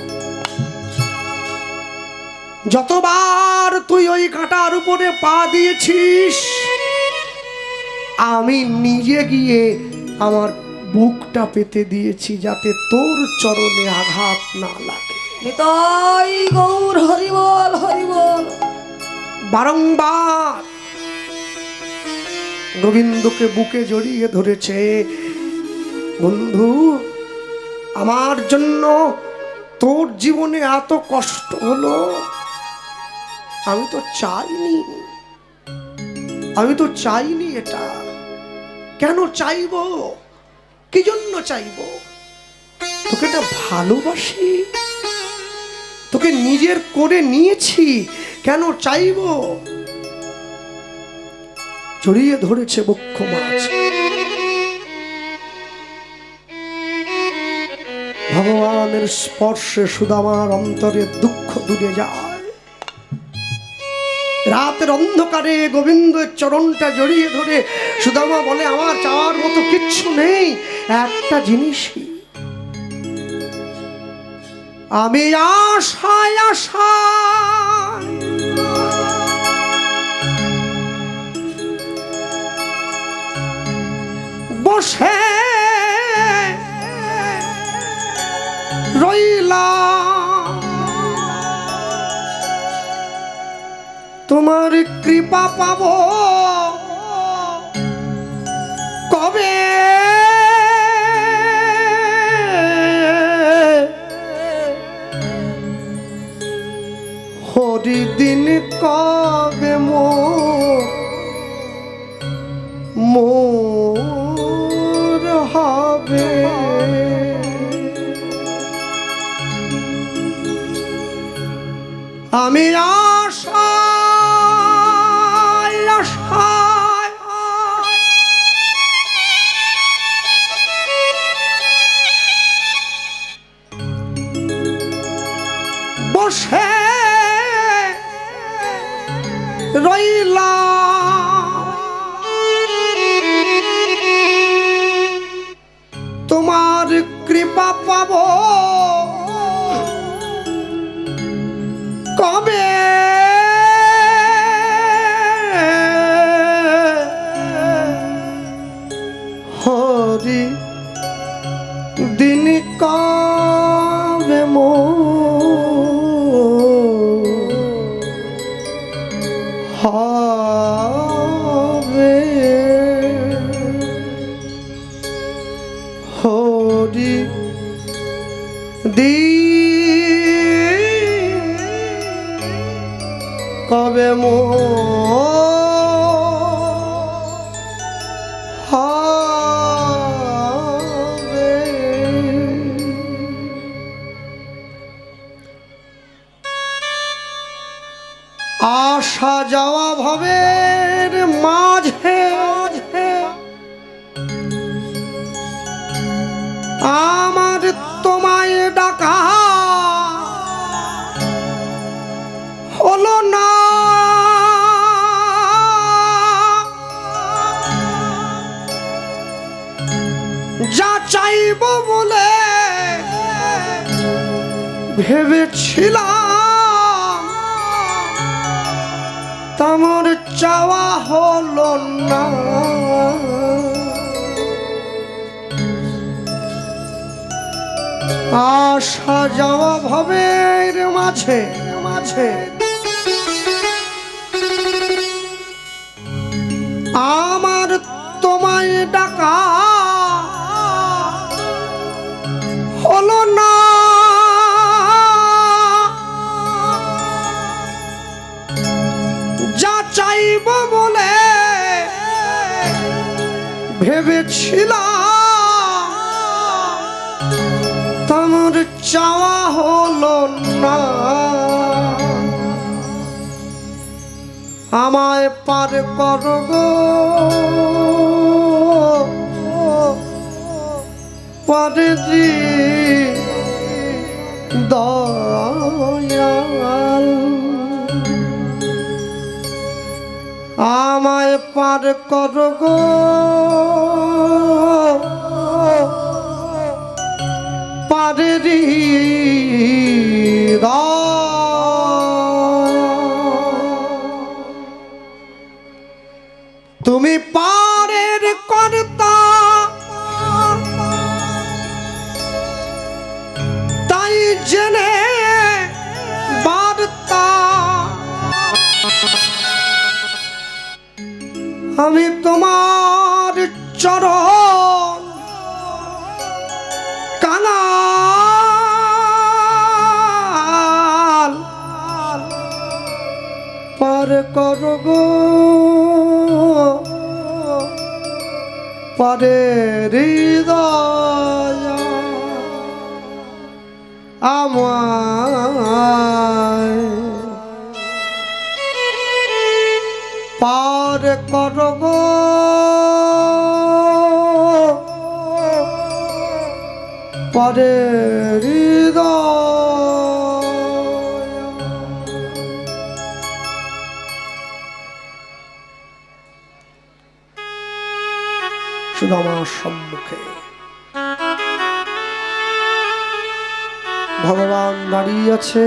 যতবার তুই ওই কাঁটার উপরে পা দিয়েছিস আমি নিজে গিয়ে আমার বুকটা পেতে দিয়েছি যাতে তোর চরণে আঘাত না লাগে। নিতাই গৌর হরি বল হরি বল। বারংবার গোবিন্দকে বুকে জড়িয়ে ধরেছে। বন্ধু, আমার জন্য তোর জীবনে এত কষ্ট হলো আমি তো চাইনি এটা। কেন চাইবো? কি জন্য চাইবো? তোকে না ভালোবাসি, তোকে নিজের করে নিয়েছি, কেন চাইবো? জড়িয়ে ধরেছে বক্ষ মাছ। ভগবানের স্পর্শে সুদামার অন্তরে দুঃখ দূরে যায়। রাতের অন্ধকারে গোবিন্দের চরণটা জড়িয়ে ধরে সুদামা বলে, আমার চাওয়ার মতো কিচ্ছু নেই, একটা জিনিসই। আমি আশায় আশায় বসে রইলাম, তোমার কৃপা পাবো কবে? হরি দিন কবে মোর হবে? আমি আশায় আশায় বসে রইলাম, তোমার কৃপা পাবো কবে? হরি দিন কবে হবে? হরি দিন কবে হবে? আসা যাওয়া ভবের মাঝে আমার তোমায় ডাকা ও ভেবেছিলাম তোমার চাওয়া হলো না, আসা যাওয়া ভবের মাঝে মাঝে আমার তোমায় ডাকা হলো না। যা চাইব বলে ভেবেছিলাম তোমার চাওয়া হলো না, আমায় পার করো গো পারে দয়াল, আমায় পার করো গো পারে তুমি পারের কর্তা, তাই জেনে বার্তা আমি তোমার চরণ কাঙাল, পার করো গো পারে হৃদয় আমায় পার করো গো পারে হৃদয়। শুধু আমার সম্মুখে ভগবান দাঁড়িয়ে আছে,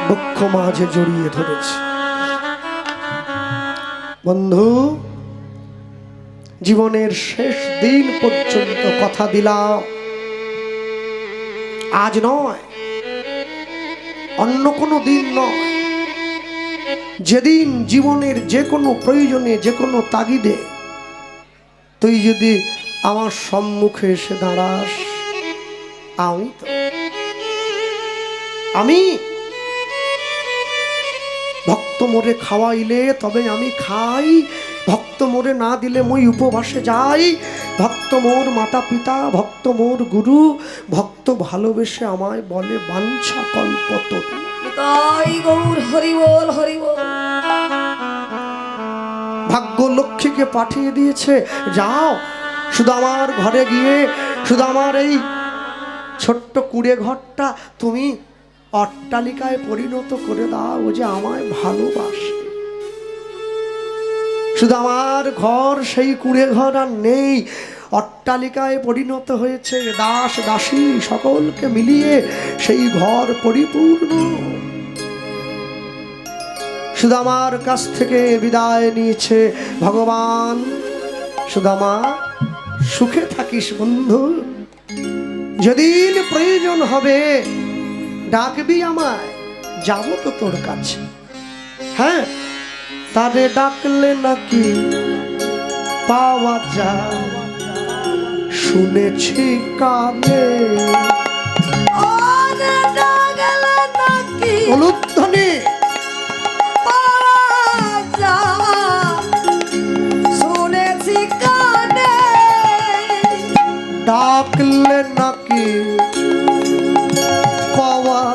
বক্ষ মাঝে জড়িয়ে ধরেছে। বন্ধু, জীবনের শেষ দিন পর্যন্ত কথা দিলাম, আজ নয়, অন্য কোনো দিন নয়, যেদিন জীবনের যে কোনো প্রয়োজনে যে কোনো তাগিদে তুই যদি আমার সম্মুখে এসে দাঁড়াস, আমি ভক্ত মোরে খাওয়াইলে তবে আমি খাই, ভক্ত মোরে না দিলে মই উপবাসে যাই, ভক্ত মোর মাতা পিতা, ভক্ত মোর গুরু, ভক্ত ভালোবেসে আমায় বলে বাঞ্ছা কল্পতরু। তাই গৌর হরি বল হরি বল। ভাগ্য লক্ষ্মীকে পাঠিয়ে দিয়েছে, যাও শুধু আমার ঘরে গিয়ে শুধু আমার এই ছোট্ট কুড়ে ঘরটা তুমি অট্টালিকায় পরিণত করে দাও, যে আমায় ভালোবাসে। শুধু আমার ঘর সেই কুড়ে ঘর আর নেই, অট্টালিকায় পরিণত হয়েছে, দাস দাসী সকলকে মিলিয়ে সেই ঘর পরিপূর্ণ। শুধু আমার কাছ থেকে বিদায় নিয়েছে ভগবান, শুধু আমার সুখে থাকিস বন্ধু, যেদিন প্রয়োজন হবে ডাকবি আমায়, যাব তো তোর কাছে। হ্যাঁ, তারে ডাকলে নাকি পাওয়া যায়, শুনেছি কানে অনুধ্বনি, শুনেছি কানে ডাকলে নাকি পাওয়া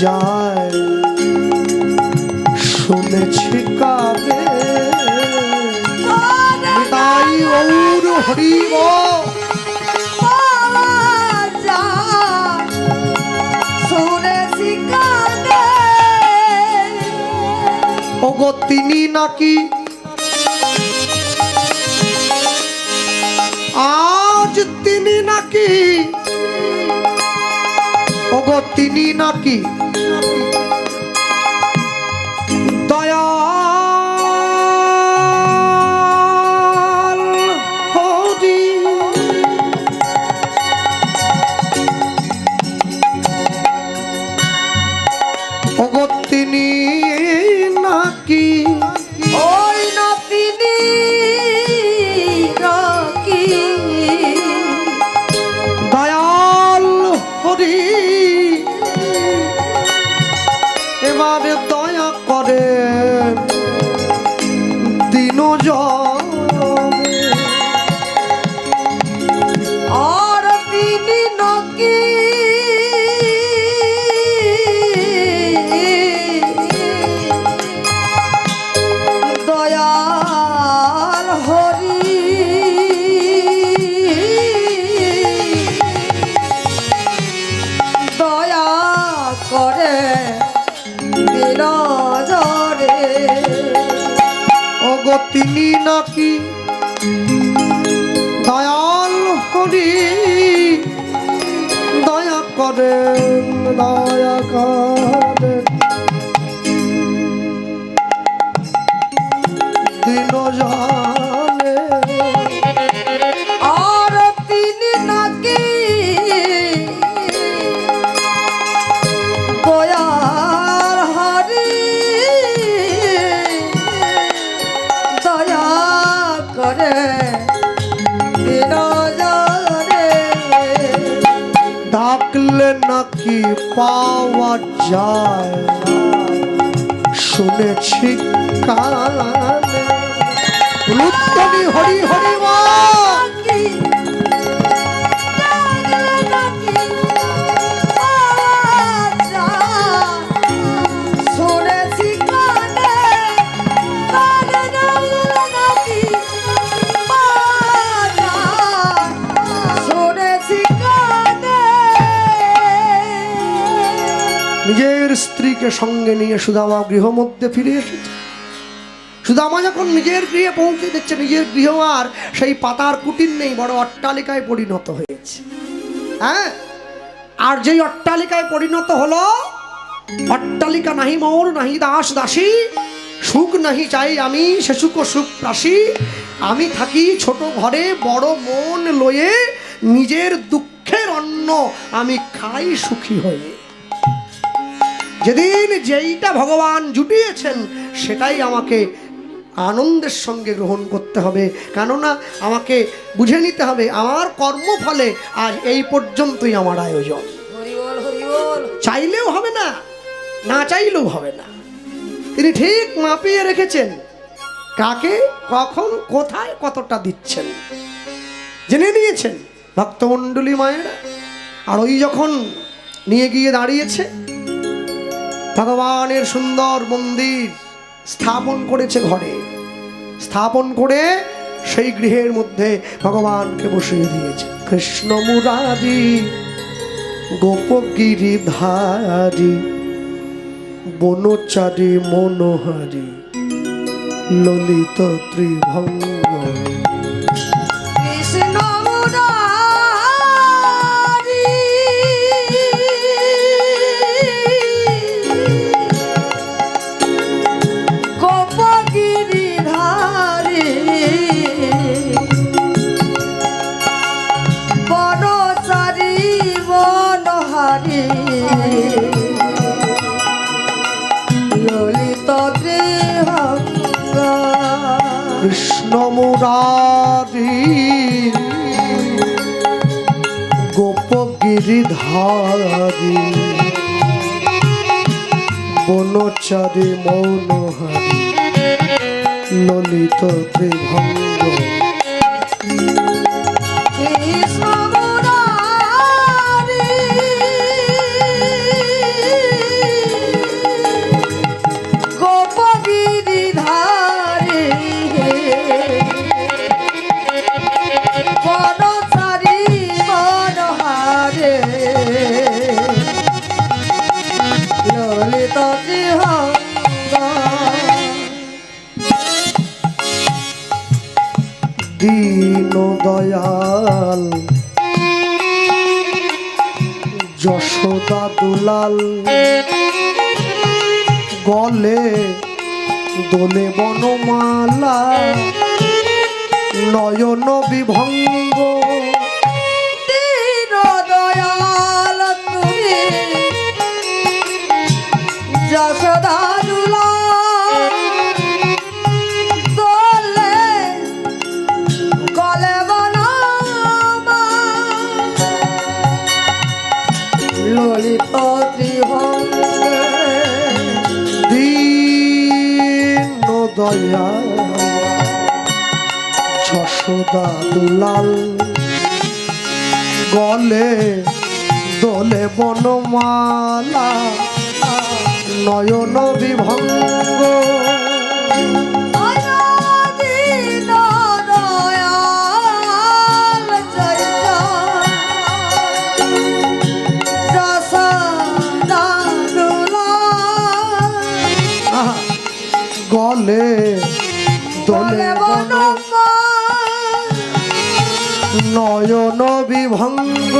যায়, শুনেছি কানে। তাই গৌর হরি বল। ওগো তিনি নাকি আজ তিনি নাকি ওগো তিনি নাকি দয়াল হরি ওগো তিনি নাকি ওই না তিনি নাকি দয়াল হরি এবারে দয়া করে দিন আর তিনি নাকি দয়াল হরি দয়া করে বিরাজরে ওগো তিনি নাকি দয়াল হরি দয়া করেন দয়া করেন দিন জানে আর তিনি নাকি দয়ার হরি দয়া করে বিরাজরে ডাকলে নাকি পাওয়া যায় শুনেছি কানে রুদ্রনি হরি হরি মা নিজের স্ত্রীকে সঙ্গে নিয়ে সুদামা গৃহ মধ্যে ফিরে এসেছে। সুদামা যখন নিজের গৃহে পৌঁছে দিচ্ছে, নিজের গৃহ আর সেই পাতার কুটির নেই, বড় অট্টালিকায় পরিণত হয়েছে। হ্যাঁ, আর যেই অট্টালিকায় পরিণত হলো, অট্টালিকা নাহি মোর নাহি দাস দাসী, সুখ নাহি চাই আমি সে সুখ সুখ প্রাসী, আমি থাকি ছোট ঘরে বড় মন লয়ে, নিজের দুঃখের অন্ন আমি খাই সুখী হয়ে। যেদিন যেইটা ভগবান জুটিয়েছেন সেটাই আমাকে আনন্দের সঙ্গে গ্রহণ করতে হবে, কেননা আমাকে বুঝে নিতে হবে আমার কর্মফলে আজ এই পর্যন্তই আমার আয়োজন। হরি বল হরি বল। চাইলেও হবে না, না চাইলেও হবে না, তিনি ঠিক মাপিয়ে রেখেছেন কাকে কখন কোথায় কতটা দিচ্ছেন, জেনে নিয়েছেন ভক্তমণ্ডলী মায়েরা। আর ওই যখন নিয়ে গিয়ে দাঁড়িয়েছে, ভগবানের সুন্দর মন্দির স্থাপন করেছে, ঘরে স্থাপন করে সেই গৃহের মধ্যে ভগবানকে বসিয়ে দিয়েছে। কৃষ্ণ মুরারি গোপগিরিধারী বনচারী মনোহারী ললিত ত্রিভঙ্গ কৃষ্ণ মুরারি গোপগিরিধারী বনচারী মনোহারী ললিত ত্রিভঙ্গ। কৃষ্ণ মুরারি গোপগিরিধারী বনচারী মনোহারী ললিত ত্রিভঙ্গ। কৃষ্ণ মুরারি গোপগিরিধারী বনচারী মনোহারী ললিত ত্রিভঙ্গ। দীন দয়াল যশো যশোদা দুলাল গলে দোলে বনমালা নয়ন বিভঙ্গ দীন দয়াল তুমি যশোদা দুলাল দোলে গলে বনমা ললিত ত্রিভঙ্গে দীন দয়াল যশোদা দুলাল গলে দোলে বনমালা নয়ন বিভঙ্গ দীন দয়াল জয় যশোদা দুলাল আহা, গলে দোলে বন নয়ন বিভঙ্গ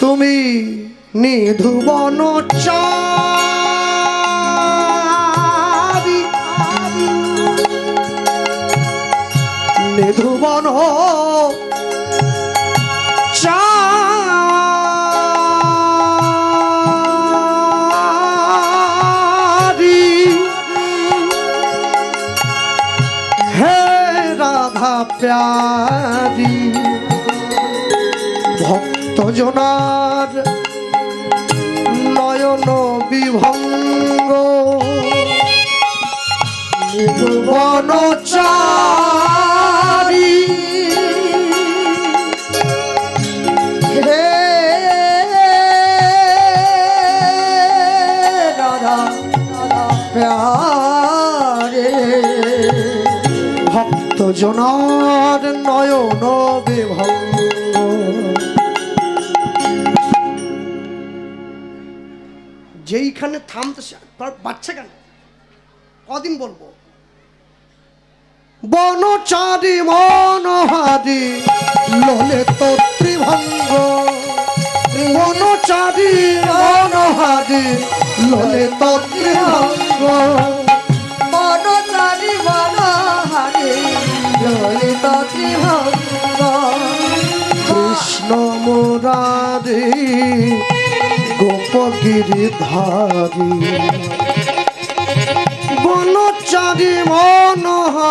তুমি নিধুবন চারি নিধুবন চারি হে রাধা প্যারি ভক্ত জনার নয়ন বিভঙ্গ বনচারী হে রাধা প্যারে ভক্ত জনার নয়ন বিভঙ্গ যেইখানে থামতে বাচ্চা কেন কদিন বলবো বনচারী মনহারি লোলে তো ত্রিভঙ্গ বনচারী মনহারি লোলে তো ত্রিভঙ্গ বনচারী বনহারি ললিত ত্রিভঙ্গ কৃষ্ণ মুরারি গোপগিরিধারী বনচারী মনহারি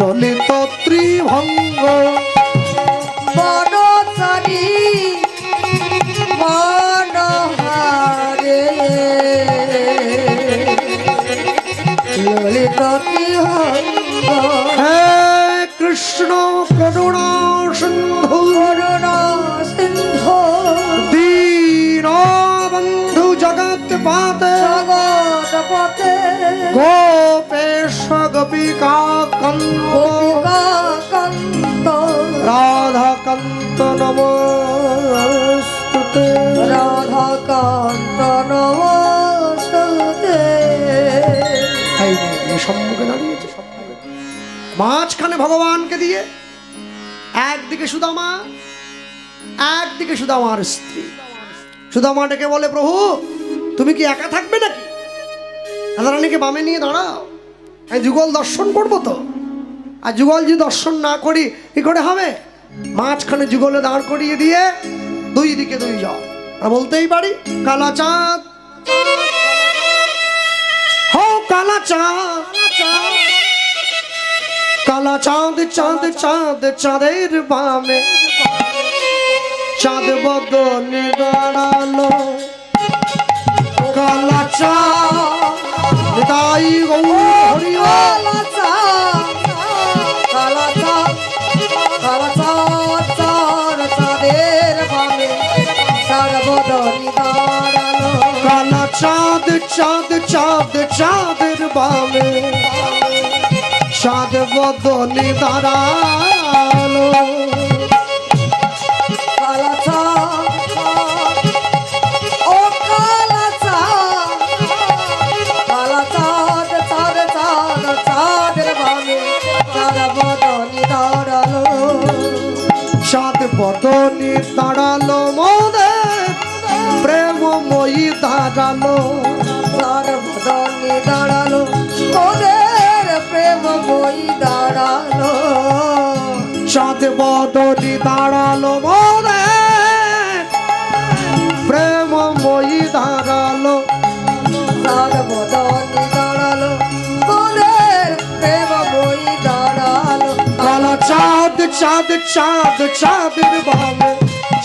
ললিত ত্রিভঙ্গ বনচারী বনহারে ললিত ত্রিভঙ্গ হে কৃষ্ণ করুণা সিন্ধু করুণা সিন্ধু দীন বন্ধু জগৎ পাতে জগৎপতে গোপেশ গোপিকা কন্দ গোপিকাকান্ত রাধা কান্ত নমস্তুতে রাধাকান্ত নমস্তুতে এই নে, সম্মুখে দাঁড়িয়েছে মাঝখানে ভগবানকে দিয়ে একদিকে সুদামা একদিকে সুদামার স্ত্রী সুদামা ডেকে বলে প্রভু তুমি কি একা থাকবে নাকি রাধারানীকে বামে নিয়ে দাঁড়াও আমি যুগল দর্শন করবো তো আর যুগল যদি দর্শন না করি কি করে হবে মাঝখানে যুগলে দাঁড় করিয়ে দিয়ে দুই দিকে দুই যাও আর বলতেই পারি কালা চাঁদ হো কালা চাঁদ কালা চাঁদ চাঁদ চাঁদ চাঁদের বামে চাঁদ বদনে দাঁড়ালো কালা চাঁদ তাই গৌর হরি কালা চাঁদ কালা চাঁদ কালা চাঁদ চাঁদ চাঁদের বামে সর্বদনি দাঁড়ালো কালা চাঁদ চাঁদ চাঁদ চাঁদের বামে চাঁদ বদনে দাঁড়ালো কালা চাঁদ ও কালা চাঁদ কালা চাঁদ চাঁদ চাঁদ চাঁদের বামে সর্বদনি দাঁড়ালো বদনি দাঁড়ালো মোদের প্রেমময়ী দাঁড়ালো সাদ বদনি দাঁড়ালো মোদের প্রেম বই দাঁড়ালো চাঁদ বদনি দাঁড়ালো মোদের প্রেমময়ী দাঁড়ালো সাদ বদনি দাঁড়ালো মোদের প্রেম বই দাঁড়ালো কালা চাঁদ চাঁদ চাঁদ চাঁদের বামে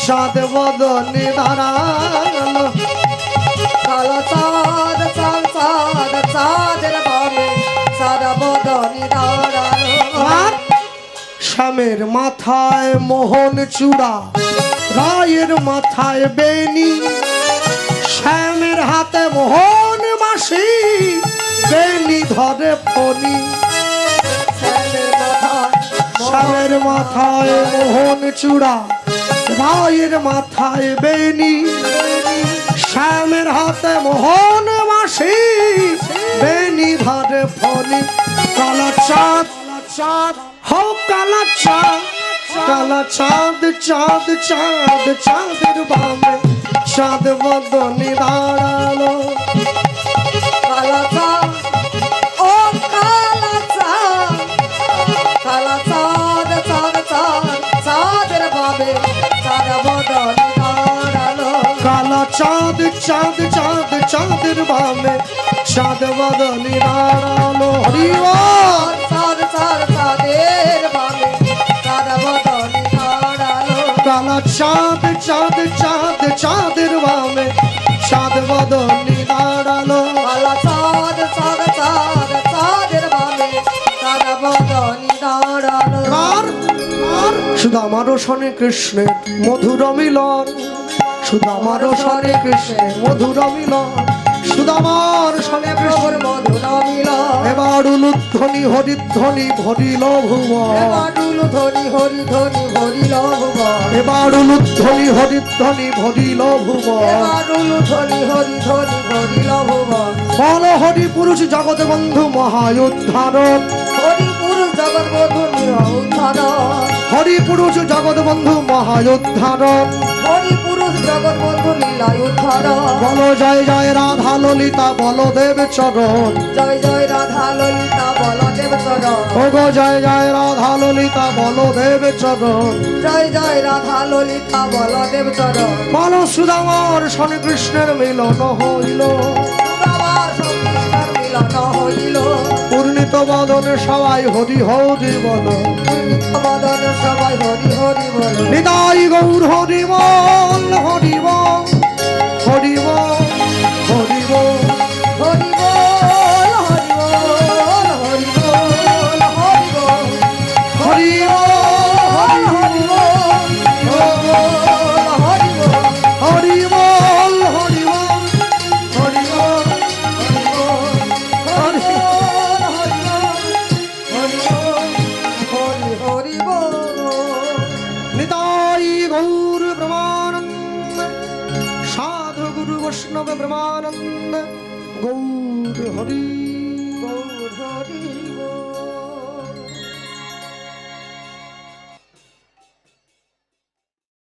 চাঁদ বদনি দাঁড়ালো কালো চাঁদ চাঁদ চাঁদ চাঁদের বামে সাদা বদনি দাঁড়ালো আর শ্যামের মাথায় মোহন চূড়া রায়ের মাথায় বেনি শ্যামের হাতে মোহন মাসি বেনি ধরে ফণি শ্যামের মাথায় মোহন চূড়া রায়ের মাথায় বেনি শ্যামের হাতে মোহন মাসি বেনি ধরে ফণি কালা চাঁদ চাঁদ হো কালা চাঁদ কালা চাঁদ চাঁদ চাঁদ চাঁদের বামে চাঁদ বদনি দাঁড়ালো কালো চাঁদ ও কালো চাঁদ কালো চাঁদ চাঁদ চাঁদ চাঁদের বামে সাদা বদনি দাঁড়ালো কালা চাঁদ চাঁদ চাঁদ চাঁদের বামে চাঁদ বদনি দাঁড়ালো হরি বল। চাঁদ চাঁদ চাঁদের বামে সাদা বদনি দাঁড়ালো কালা চাঁদ চাঁদ চাঁদ চাঁদের বামে চাঁদ বদনি দাঁড়ালো কালো চাঁদ চাঁদ চাঁদ চাঁদের বামে সাদা বদনি দাঁড়ালো আর শুধু আমারও শনে কৃষ্ণের মধুর মিলন শুধু আমারও শনে কৃষ্ণের মধুর মিলন শুধু আমার শনে কৃষ্ণ প্রভুর মধুর মিলন এবার উলুধ্বনি হরিধ্বনি ভরিল ভুবন এবারুল ধনি হরি ধনি ভরিল ভুবন এবার উলুধ্বনি হরিধ্বনি ভরিল ভুবন এবারুল ধনি হরি ধনি ভরিল ভুবন বল হরি পুরুষ জগৎ বন্ধু মহায়ুদ্ধারক হরি পুরুষ জগৎ বধু নিরুদ্ধার হরি পুরুষ জগৎ বন্ধু মহায়ুদ্ধারক হরি পুরুষ জগৎ বধু লীলায় উদ্ধার বল জয় জয় রাধা ললিতা বলদেব চরণ জয় জয় রাধা ললিতা বলদেব চরণ ওগো জয় জয় রাধা ললিতা বলদেব চরণ জয় জয় রাধা ললিতা বলদেব চরণ বল সুদামার শনি কৃষ্ণের মিলন হইল সুদামার সংকৃষ্ণের মিলন হইল পূর্ণিত বদনে সবাই হরি হরি বল বদন সবাই হরি হরি বল নিতাই গৌর হরি বল হরি বল হরি বল হরি বল হরি বল হরি বল হরি বল হরি বল হরি বল হরি বল হরি বল হরি বল হরি বল হরি বল হরি নিতাই গৌর ব্রহ্মানন্দ সাধু গুরু বৈষ্ণব ব্রহ্মানন্দ গৌর হরি